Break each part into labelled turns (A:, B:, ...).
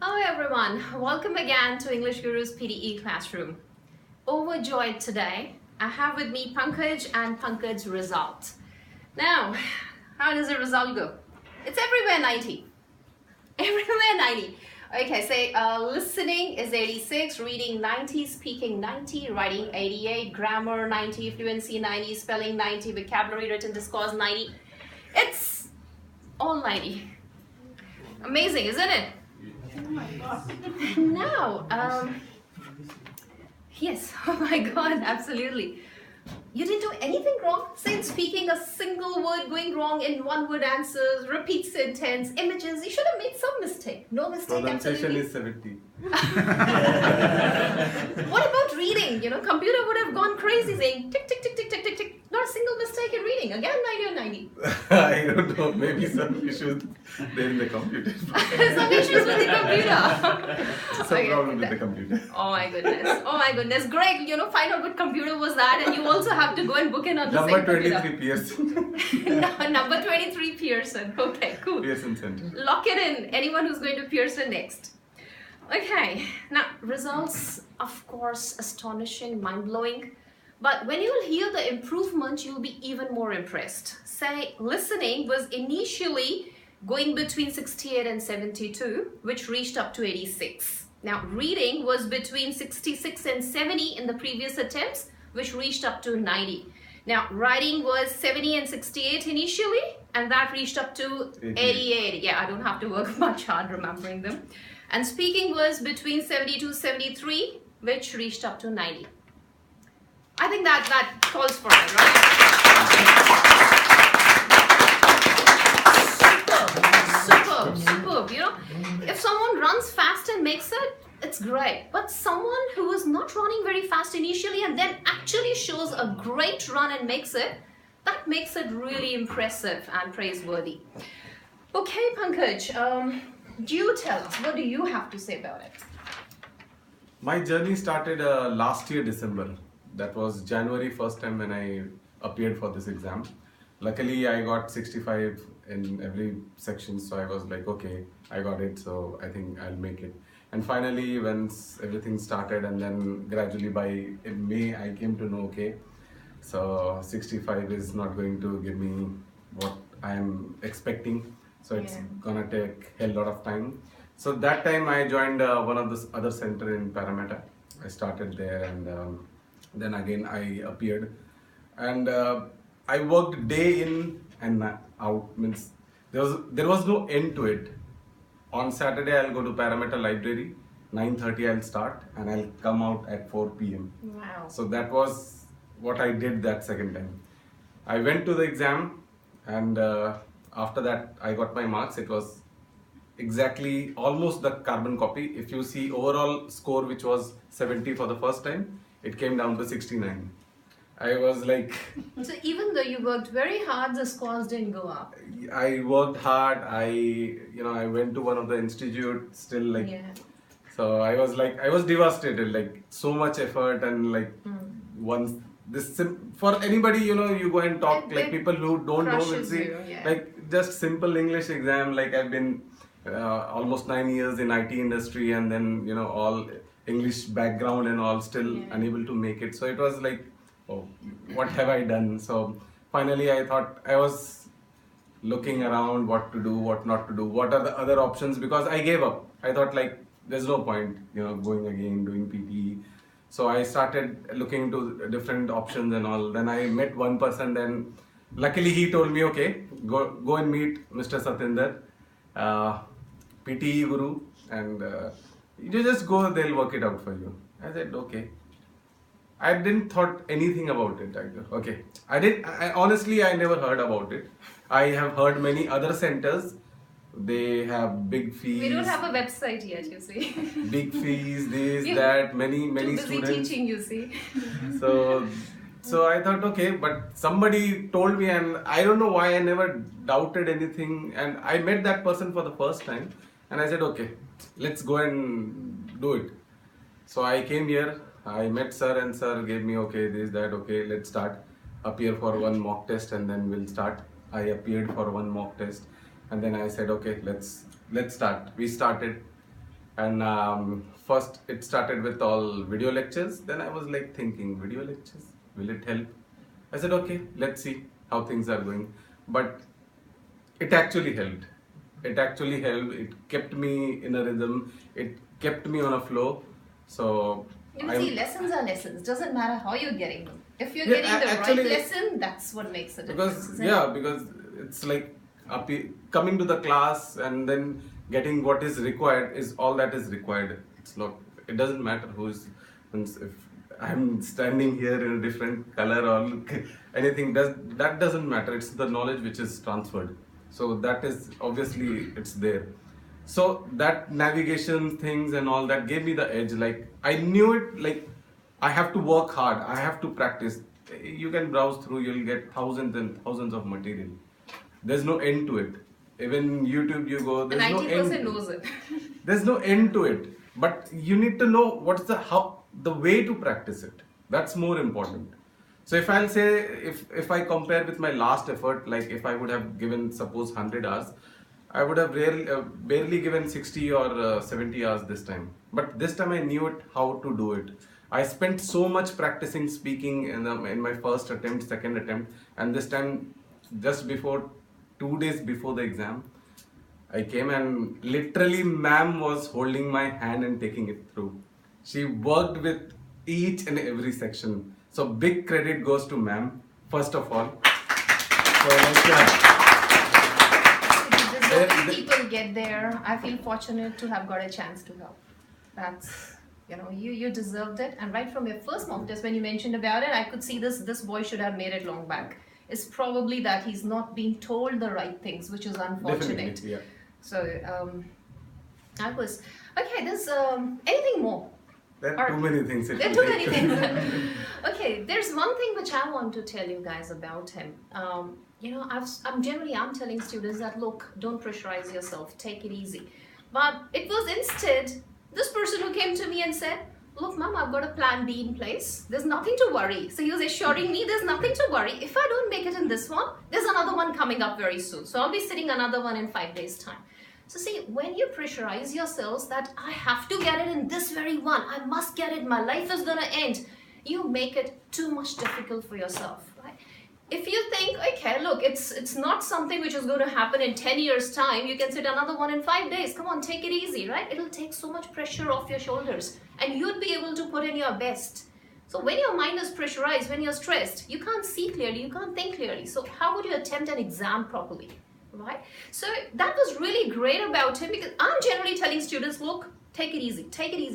A: Hello everyone, welcome again to English Guru's PTE classroom. Overjoyed today, I have with me Pankaj and Pankaj's result. Now, how does the result go? It's everywhere 90. Everywhere 90. Okay, say listening is 86, reading 90, speaking 90, writing 88, grammar 90, fluency 90, spelling 90, vocabulary, written discourse 90. It's all 90. Amazing, isn't it?
B: Oh my god.
A: Now, yes, oh my god, absolutely. You didn't do anything wrong. Say speaking a single word going wrong in one word answers, repeat sentence, images. You should have made some mistake. No mistake.
C: Pronunciation
A: Absolutely.
C: is 70.
A: What about reading? Computer would have gone crazy saying tick, tick, tick, tick, tick, tick, tick. Not a single mistake in reading. Again, 90 or 90.
C: I don't know, maybe some issues there in the computer.
A: Some issues with the computer.
C: Some
A: Okay.
C: problem with the computer.
A: Oh my goodness. Oh my goodness. Greg, find out what computer was that, and you also have to go and book in on the
C: Number
A: same
C: 23
A: computer.
C: Pearson.
A: No, number 23 Pearson. Okay, cool.
C: Pearson Center.
A: Lock it in. Anyone who's going to Pearson next. Okay, now results, of course, astonishing, mind-blowing. But when you'll hear the improvement, you'll be even more impressed. Say, listening was initially going between 68 and 72, which reached up to 86. Now, reading was between 66 and 70 in the previous attempts, which reached up to 90. Now, writing was 70 and 68 initially, and that reached up to 88. Yeah, I don't have to work much hard remembering them. And speaking was between 72 and 73, which reached up to 90. I think that calls for it, right? Superb. If someone runs fast and makes it, it's great. But someone who is not running very fast initially and then actually shows a great run and makes it, that makes it really impressive and praiseworthy. Okay, Pankaj, you tell us, what do you have to say about it?
C: My journey started last year December. That was January first time when I appeared for this exam. Luckily I got 65 in every section, so I was like, okay, I got it, so I think I'll make it. And finally, once everything started, and then gradually in May I came to know, okay, so 65 is not going to give me what I am expecting, so it's gonna take a lot of time. So that time I joined one of the other center in Parramatta. I started there, and then again I appeared, and I worked day in and out. Means there was no end to it. On Saturday I'll go to Parramatta Library, 9:30 I'll start, and I'll come out at 4 p.m.
A: Wow.
C: So that was what I did that second time. I went to the exam, and after that I got my marks. It was exactly almost the carbon copy. If you see overall score, which was 70 for the first time, it came down to 69. I was like...
A: So even though you worked very hard, the scores didn't go up.
C: I worked hard. I went to one of the institute still, like...
A: Yeah.
C: So I was devastated, like so much effort, and like once for anybody, you go and talk, like people who don't know will see, like just simple English exam, like I've been almost 9 years in IT industry, and then all English background and all, still unable to make it. So it was like, oh, what have I done? So finally I thought, I was looking around what to do, what not to do, what are the other options, because I gave up. I thought like there's no point going again doing PTE. So I started looking into different options and all. Then I met one person, then luckily he told me, okay, go and meet Mr. Satinder, PTE Guru, and you just go, they'll work it out for you. I said, okay. I didn't thought anything about it. Okay. I honestly, I never heard about it. I have heard many other centers. They have big fees.
A: We don't have a website yet, you see.
C: Big fees, this, that, many
A: Too busy
C: students.
A: teaching, you see.
C: So I thought, okay, but somebody told me, and I don't know why I never doubted anything. And I met that person for the first time, and I said, okay, let's go and do it. So I came here, I met sir, and sir gave me, okay, this, that, okay, let's start. Appear for one mock test, and then we'll start. I appeared for one mock test, and then I said, okay, let's start. We started. And first it started with all video lectures. Then I was like thinking, video lectures, will it help? I said, okay, let's see how things are going. But it actually helped. It actually helped. It kept me in a rhythm. It kept me on a flow. So
A: You see, lessons are lessons. Doesn't matter how you're getting them. If you're
C: Yeah,
A: getting the
C: actually-
A: right lesson, that's what makes a difference.
C: because
A: isn't
C: yeah,
A: it?
C: because it's like coming to the class and then getting what is required is all that is required. It's not. It doesn't matter who's. If I'm standing here in a different color or anything, that doesn't matter. It's the knowledge which is transferred. So that is obviously it's there. So that navigation things and all that gave me the edge. Like I knew it. Like I have to work hard. I have to practice. You can browse through. You'll get thousands and thousands of material. There's no end to it. Even YouTube, you go.
A: And
C: There's no
A: 90%
C: end.
A: knows it.
C: There's no end to it. But you need to know what's the way to practice it. That's more important. So if I'll say, if I compare with my last effort, like if I would have given suppose 100 hours, I would have barely given 60 or 70 hours this time. But this time I knew it how to do it. I spent so much practicing speaking in my first attempt, second attempt, and this time just before 2 days before the exam, I came and literally ma'am was holding my hand and taking it through. She worked with each and every section. So big credit goes to ma'am, first of all. So like,
A: Deserving people get there. I feel fortunate to have got a chance to help. That's, you deserved it. And right from your first mock test, when you mentioned about it, I could see this boy should have made it long back. It's probably that he's not being told the right things, which is unfortunate.
C: definitely, yeah.
A: So, I was okay. There's anything more?
C: There are too many things.
A: There are too many things. Okay, there's one thing which I want to tell you guys about him. I'm telling students that look, don't pressurize yourself, take it easy. But it was instead this person who came to me and said, look, mom, I've got a plan B in place. There's nothing to worry. So he was assuring me there's nothing to worry. If I don't make it in this one, there's another one coming up very soon. So I'll be sitting another one in 5 days' time. So see, when you pressurize yourselves that I have to get it in this very one, I must get it, my life is gonna end, you make it too much difficult for yourself, right? If you think, okay, look, it's not something which is going to happen in 10 years' time, you can sit another one in 5 days. Come on, take it easy, right? It'll take so much pressure off your shoulders and you'd be able to put in your best. So when your mind is pressurized, when you're stressed, you can't see clearly, you can't think clearly. So how would you attempt an exam properly? Right? So that was really great about him because I'm generally telling students, look, take it easy,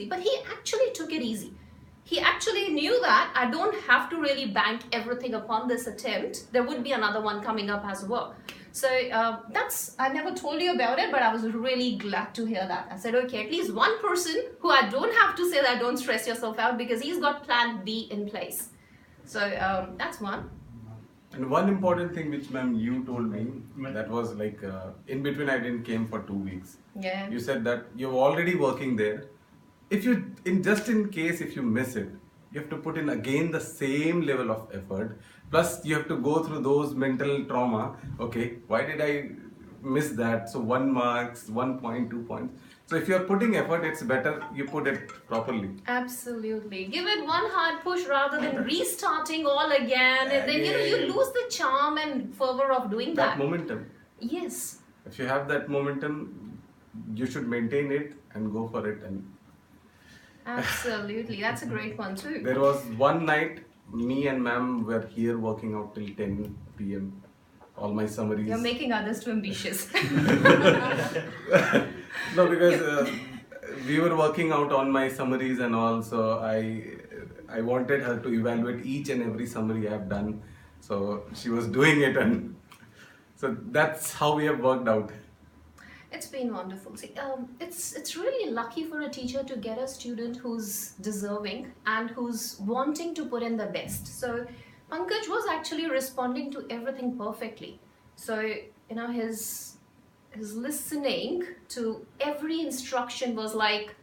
A: but he actually took it easy. He actually knew that I don't have to really bank everything upon this attempt. There would be another one coming up as well. So I never told you about it, but I was really glad to hear that. I said, okay, at least one person who I don't have to say that don't stress yourself out because he's got plan B in place. So that's one.
C: And one important thing which ma'am you told me, that was like in between I didn't came for 2 weeks.
A: Yeah.
C: You said that you're already working there. If you just in case if you miss it, you have to put in again the same level of effort. Plus you have to go through those mental trauma. Okay, why did I miss that? So 1 marks, 1 point, 2 points. So if you're putting effort, it's better you put it properly.
A: Absolutely. Give it one hard push rather than restarting all again. And then, you lose the charm and fervor of doing that.
C: That momentum.
A: Yes.
C: If you have that momentum, you should maintain it and go for it. And
A: Absolutely. That's a great one too.
C: there was one night, me and ma'am were here working out till 10 p.m. All my summaries.
A: You're making others too ambitious.
C: No, because we were working out on my summaries and all, so I wanted her to evaluate each and every summary I have done. So she was doing it, and so that's how we have worked out.
A: It's been wonderful. See, it's really lucky for a teacher to get a student who's deserving and who's wanting to put in the best. So Pankaj was actually responding to everything perfectly. So, his listening to every instruction was like,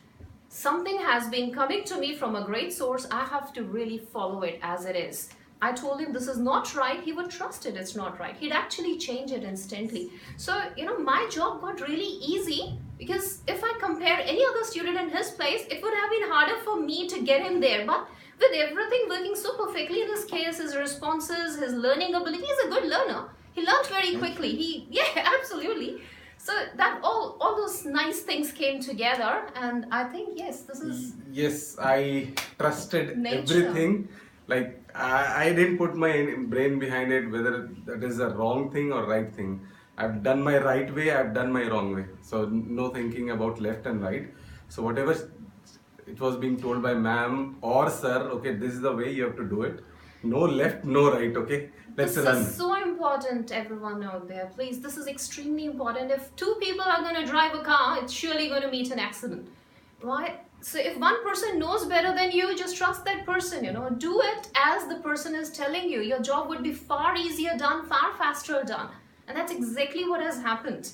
A: something has been coming to me from a great source, I have to really follow it as it is. I told him this is not right, he would trust it, it's not right. He'd actually change it instantly. So, my job got really easy Because if I compare any other student in his place, it would have been harder for me to get him there. But with everything working so perfectly in his case, his responses, his learning ability, he's a good learner. He learned very quickly. Yeah, absolutely. So that all those nice things came together, and I think yes, this is
C: Yes, I trusted
A: nature.
C: everything. Like I didn't put my brain behind it, whether that is a wrong thing or right thing. I've done my right way, I've done my wrong way. So no thinking about left and right. So whatever it was being told by ma'am or sir, okay, this is the way you have to do it. No left, no right, okay? Let's
A: This
C: run.
A: is so important, everyone out there. Please, this is extremely important. If two people are going to drive a car, it's surely going to meet an accident, right? So if one person knows better than you, just trust that person, Do it as the person is telling you. Your job would be far easier done, far faster done. And that's exactly what has happened.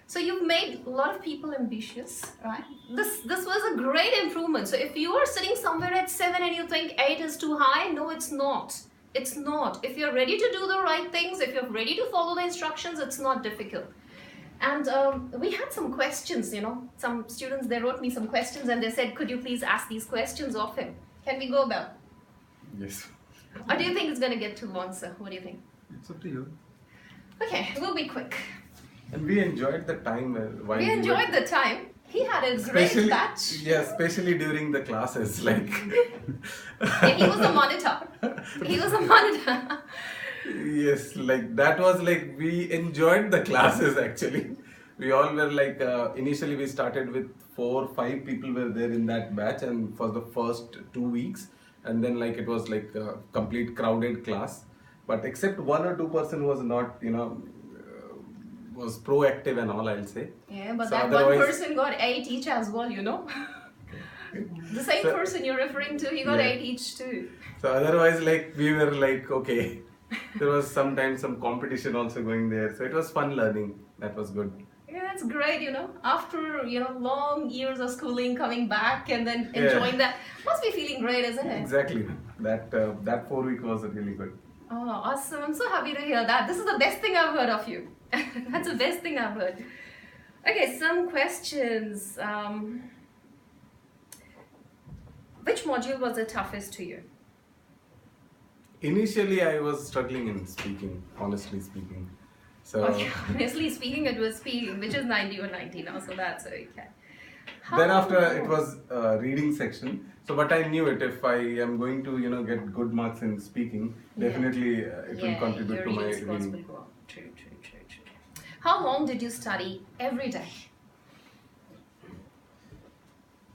A: So you've made a lot of people ambitious, right? This was a great improvement. So if you are sitting somewhere at 7 and you think 8 is too high, no, it's not. It's not. If you're ready to do the right things, if you're ready to follow the instructions, it's not difficult. And we had some questions, Some students, they wrote me some questions and they said, could you please ask these questions of him? Can we go about?
C: Yes.
A: Or do you think it's going to get too long, sir? What do you think?
C: It's up to you.
A: Okay, we'll be quick.
C: And we enjoyed the time while
A: We enjoyed the time. He had a great batch.
C: Yeah, especially during the classes, like.
A: And he was a monitor. He was a monitor.
C: Yes, like that was like we enjoyed the classes actually. We all were like initially we started with 4 5 people were there in that batch, and for the first 2 weeks, and then like it was like a complete crowded class. But except 1 or 2 person was not, was proactive and all, I'll say.
A: Yeah, but
C: So
A: that one
C: otherwise-
A: person got 8 each as well, The same
C: So-
A: person you're referring to, he got
C: Yeah.
A: 8 each too.
C: So otherwise, like we were like okay, there was sometimes some competition also going there. So it was fun learning. That was good.
A: Yeah, that's great, After, long years of schooling, coming back and then
C: Yeah.
A: enjoying that. Must be feeling great, isn't it?
C: Exactly. That 4 week was really good.
A: Oh, awesome. I'm so happy to hear that. This is the best thing I've heard of you. That's the best thing I've heard. Okay, some questions. Which module was the toughest to you?
C: Initially, I was struggling in speaking, honestly speaking. So
A: Okay, honestly speaking, it was speaking, which is 90 or 90 now, so that's okay.
C: then after it was reading section. So, but I knew it. If I am going to, get good marks in speaking,
A: Yeah.
C: definitely it will contribute
A: your
C: to my
A: reading scores will
C: reading.
A: go up. True. How long did you study every day?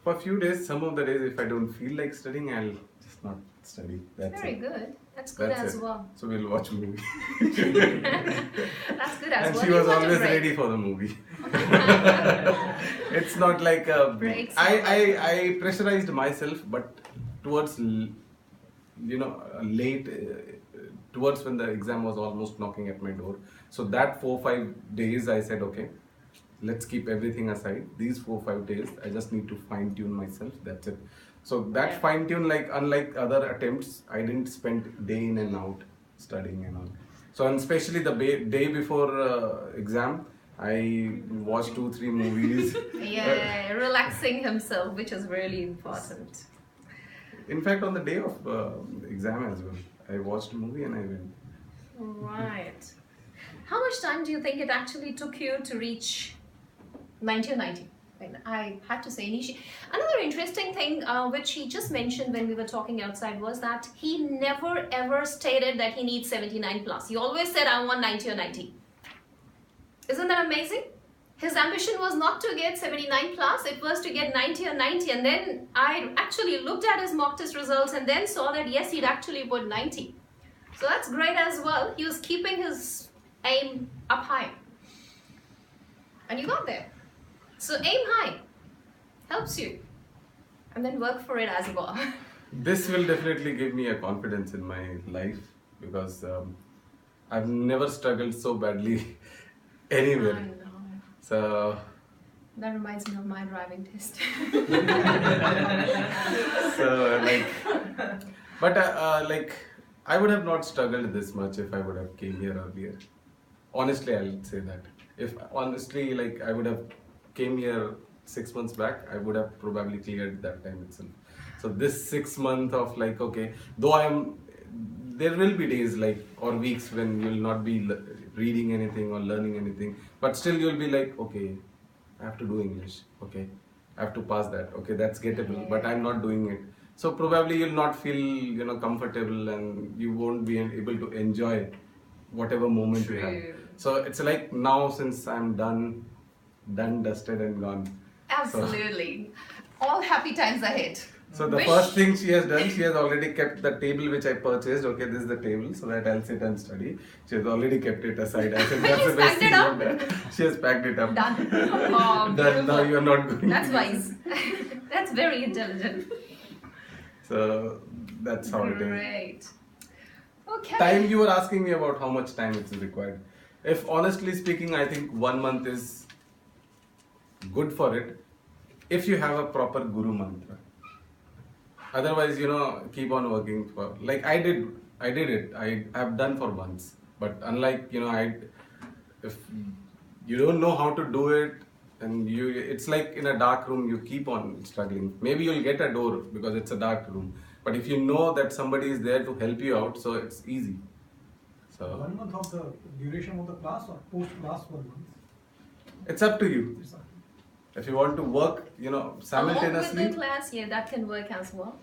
C: For a few days, some of the days, if I don't feel like studying, I'll just not study. That's
A: Very
C: it.
A: good. That's good
C: That's
A: as
C: it.
A: well.
C: So we'll watch movie.
A: That's good as
C: And
A: well.
C: she
A: You
C: was
A: got a
C: always
A: break.
C: ready for the movie. It's not like
A: Breaks.
C: I pressurized myself, but towards late towards when the exam was almost knocking at my door. So that 4-5 days I said, okay, let's keep everything aside. These 4-5 days I just need to fine tune myself. That's it. So that
A: Yeah.
C: fine tune, like unlike other attempts, I didn't spend day in and out studying and all. So and especially the day before exam, I watched 2-3 movies.
A: Yeah, relaxing himself, which is really important.
C: In fact, on the day of exam as well, I watched a movie and I went.
A: Right. How much time do you think it actually took you to reach 90 or 90? I had to say initially. Another interesting thing which he just mentioned when we were talking outside was that he never ever stated that he needs 79 plus. He always said, I want 90 or 90. Isn't that amazing? His ambition was not to get 79 plus, it was to get 90 or 90. And then I actually looked at his mock test results and then saw that yes, he'd actually put 90. So that's great as well. He was keeping his aim up high. And you got there. So aim high helps you. And then work for it as well.
C: This will definitely give me a confidence in my life because I've never struggled so badly anywhere.
A: I know.
C: So,
A: That reminds me of my driving test.
C: but I would have not struggled this much if I would have came here earlier. Honestly, I'll say that. If honestly, I would have came here 6 months back, I would have probably cleared that time itself. So this 6 months of like, okay, though there will be days like or weeks when you'll not be reading anything or learning anything, but still you'll be like, okay, I have to do English, okay, I have to pass that, okay, that's gettable, but I'm not doing it. So probably you'll not feel, comfortable, and you won't be able to enjoy whatever moment you have. So it's like now, since I'm done, dusted and gone.
A: Absolutely. All happy times ahead.
C: So the first thing she has done, she has already kept the table which I purchased. Okay, this is the table, so that I'll sit and study. She has already kept it aside. I said, that's the best thing you've done. She has packed it up.
A: Done. Oh,
C: Done. Now you are not going.
A: That's wise. That's very intelligent.
C: So that's how it is.
A: Great. Okay.
C: Time, you were asking me about how much time it is required. If honestly speaking, I think 1 month is good for it if you have a proper guru mantra. Otherwise, keep on working for, like I did it. I have done for months. But unlike, if you don't know how to do it, and it's like in a dark room, you keep on struggling. Maybe you'll get a door because it's a dark room. But if you know that somebody is there to help you out, so it's easy. So
B: 1 month of the duration of the class or post-class 1 month?
C: it's up to you.
B: It's up.
C: If you want to work, simultaneously.
A: Along with the class, yeah, that can work as well.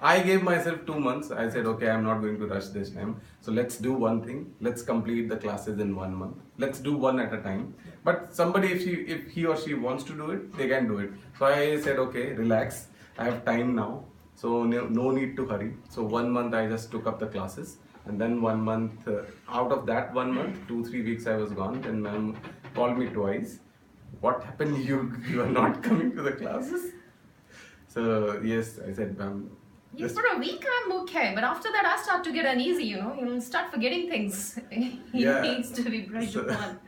C: I gave myself 2 months. I said, okay, I'm not going to rush this time. So let's do one thing. Let's complete the classes in 1 month. Let's do one at a time. But somebody, if he or she wants to do it, they can do it. So I said, okay, relax. I have time now. So no need to hurry. So 1 month I just took up the classes. And then 1 month, out of that 1 month, 2-3 weeks I was gone. Then ma'am called me twice. What happened? You are not coming to the classes? So yes, I said, ma'am.
A: Yeah, for a week I'm okay, but after that I start to get uneasy, You'll start forgetting things. It
C: Yeah.
A: needs to be brushed upon.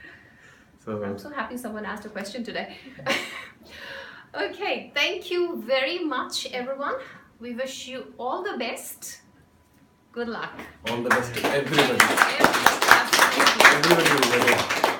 C: So
A: I'm so happy someone asked a question today. Okay, thank you very much, everyone. We wish you all the best. Good luck.
C: all the best to everybody.
A: Absolutely.
C: Everybody will get it.